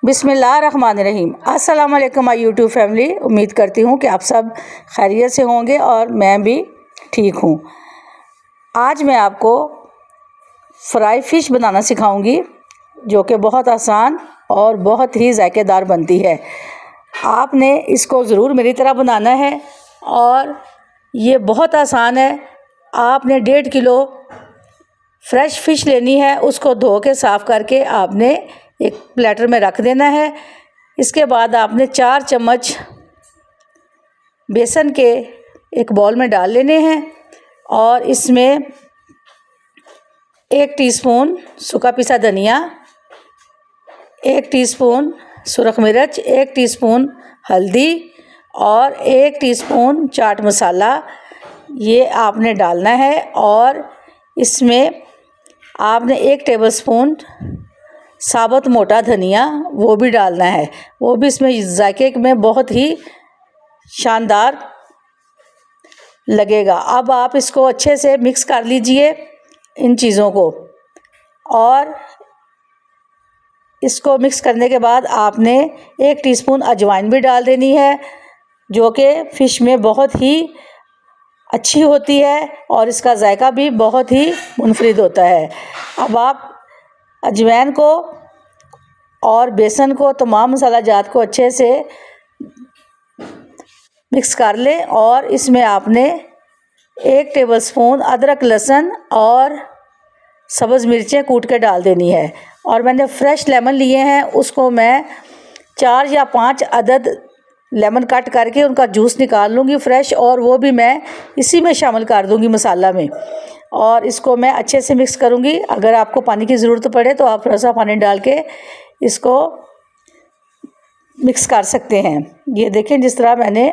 बिस्मिल्लाहिर्रहमानिर्रहीम। अस्सलाम वालेकुम माय यूट्यूब फैमिली। उम्मीद करती हूँ कि आप सब खैरियत से होंगे और मैं भी ठीक हूँ। आज मैं आपको फ्राई फ़िश बनाना सिखाऊंगी जो कि बहुत आसान और बहुत ही जायकेदार बनती है। आपने इसको ज़रूर मेरी तरह बनाना है और ये बहुत आसान है। आपने 1.5 किलो फ्रेश फ़िश लेनी है, उसको धो के साफ़ करके आपने एक प्लेटर में रख देना है। इसके बाद आपने 4 चम्मच बेसन के एक बाउल में डाल लेने हैं और इसमें 1 टीस्पून सूखा पिसा धनिया, 1 टीस्पून सुरख मिर्च, 1 टीस्पून हल्दी और 1 टीस्पून चाट मसाला ये आपने डालना है। और इसमें आपने 1 टेबलस्पून साबुत मोटा धनिया वो भी डालना है। वो भी इसमें जायके में बहुत ही शानदार लगेगा। अब आप इसको अच्छे से मिक्स कर लीजिए इन चीज़ों को। और इसको मिक्स करने के बाद आपने 1 टीस्पून अजवाइन भी डाल देनी है जो कि फ़िश में बहुत ही अच्छी होती है और इसका जायका भी बहुत ही मुनफरिद होता है। अब आप अजवाइन को और बेसन को, तमाम मसाला जात को अच्छे से मिक्स कर लें और इसमें आपने 1 टेबलस्पून अदरक, लहसुन और सब्ज़ मिर्चें कूट के डाल देनी है। और मैंने फ़्रेश लेमन लिए हैं, उसको मैं 4 या 5 अदद लेमन कट करके उनका जूस निकाल लूँगी फ़्रेश, और वो भी मैं इसी में शामिल कर दूँगी मसाला में। और इसको मैं अच्छे से मिक्स करूँगी। अगर आपको पानी की ज़रूरत पड़े तो आप थोड़ा सा पानी डाल के इसको मिक्स कर सकते हैं। ये देखें, जिस तरह मैंने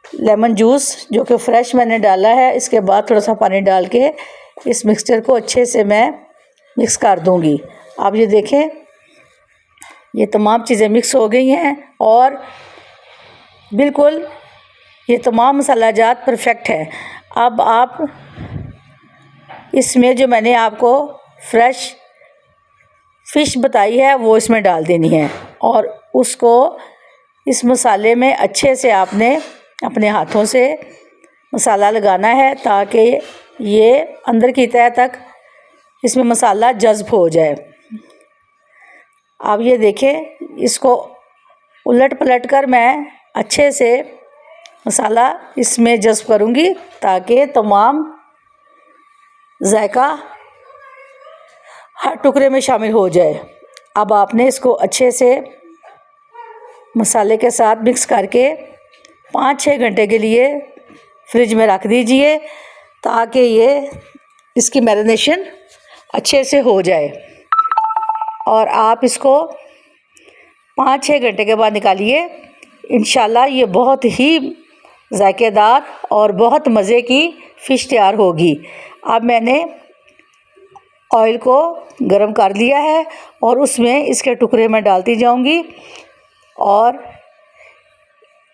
लेमन जूस जो कि फ़्रेश मैंने डाला है, इसके बाद थोड़ा सा पानी डाल के इस मिक्सचर को अच्छे से मैं मिक्स कर दूँगी। अब ये देखें, ये तमाम चीज़ें मिक्स हो गई हैं और बिल्कुल ये तमाम मसाला जात परफेक्ट है। अब आप इसमें जो मैंने आपको फ्रेश फ़िश बताई है वो इसमें डाल देनी है और उसको इस मसाले में अच्छे से आपने अपने हाथों से मसाला लगाना है ताकि ये अंदर की तह तक इसमें मसाला जज़्ब हो जाए। अब ये देखें, इसको उलट पलट कर मैं अच्छे से मसाला इसमें जज़्ब करूँगी ताकि तमाम जायका हर टुकड़े में शामिल हो जाए। अब आपने इसको अच्छे से मसाले के साथ मिक्स करके 5-6 घंटे के लिए फ्रिज में रख दीजिए ताकि ये इसकी मैरिनेशन अच्छे से हो जाए। और आप इसको 5-6 घंटे के बाद निकालिए। इंशाल्लाह ये बहुत ही जायकेदार और बहुत मज़े की फ़िश तैयार होगी। अब मैंने ऑयल को गरम कर लिया है और उसमें इसके टुकड़े में डालती जाऊंगी और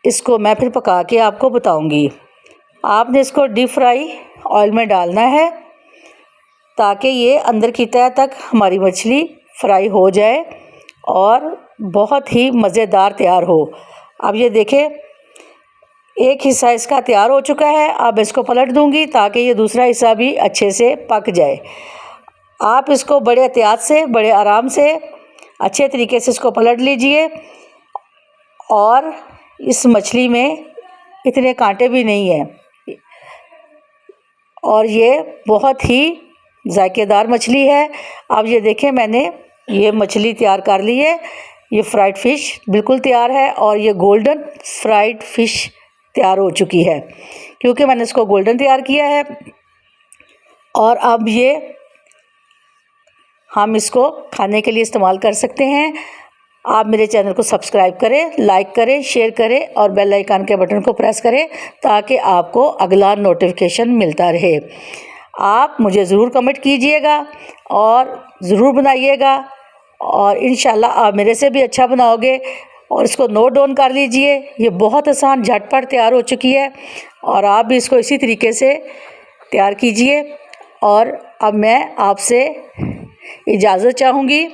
इसको मैं फिर पका के आपको बताऊंगी। आपने इसको डीप फ्राई ऑयल में डालना है ताकि ये अंदर की तह तक हमारी मछली फ्राई हो जाए और बहुत ही मज़ेदार तैयार हो। अब ये देखें, एक हिस्सा इसका तैयार हो चुका है। अब इसको पलट दूंगी ताकि ये दूसरा हिस्सा भी अच्छे से पक जाए। आप इसको बड़े एहतियात से, बड़े आराम से, अच्छे तरीके से इसको पलट लीजिए। और इस मछली में इतने कांटे भी नहीं हैं और ये बहुत ही जायकेदार मछली है। अब ये देखें, मैंने ये मछली तैयार कर ली है। ये फ्राइड फ़िश बिल्कुल तैयार है और ये गोल्डन फ्राइड फ़िश तैयार हो चुकी है क्योंकि मैंने इसको गोल्डन तैयार किया है। और अब ये हम इसको खाने के लिए इस्तेमाल कर सकते हैं। आप मेरे चैनल को सब्सक्राइब करें, लाइक करें, शेयर करें और बेल आइकन के बटन को प्रेस करें ताकि आपको अगला नोटिफिकेशन मिलता रहे। आप मुझे ज़रूर कमेंट कीजिएगा और ज़रूर बनाइएगा और इंशाल्लाह आप मेरे से भी अच्छा बनाओगे। और इसको नोट डाउन कर लीजिए। ये बहुत आसान, झटपट तैयार हो चुकी है और आप भी इसको इसी तरीके से तैयार कीजिए। और अब मैं आपसे इजाज़त चाहूँगी।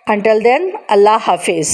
अंटिल देन अल्लाह हाफिज़।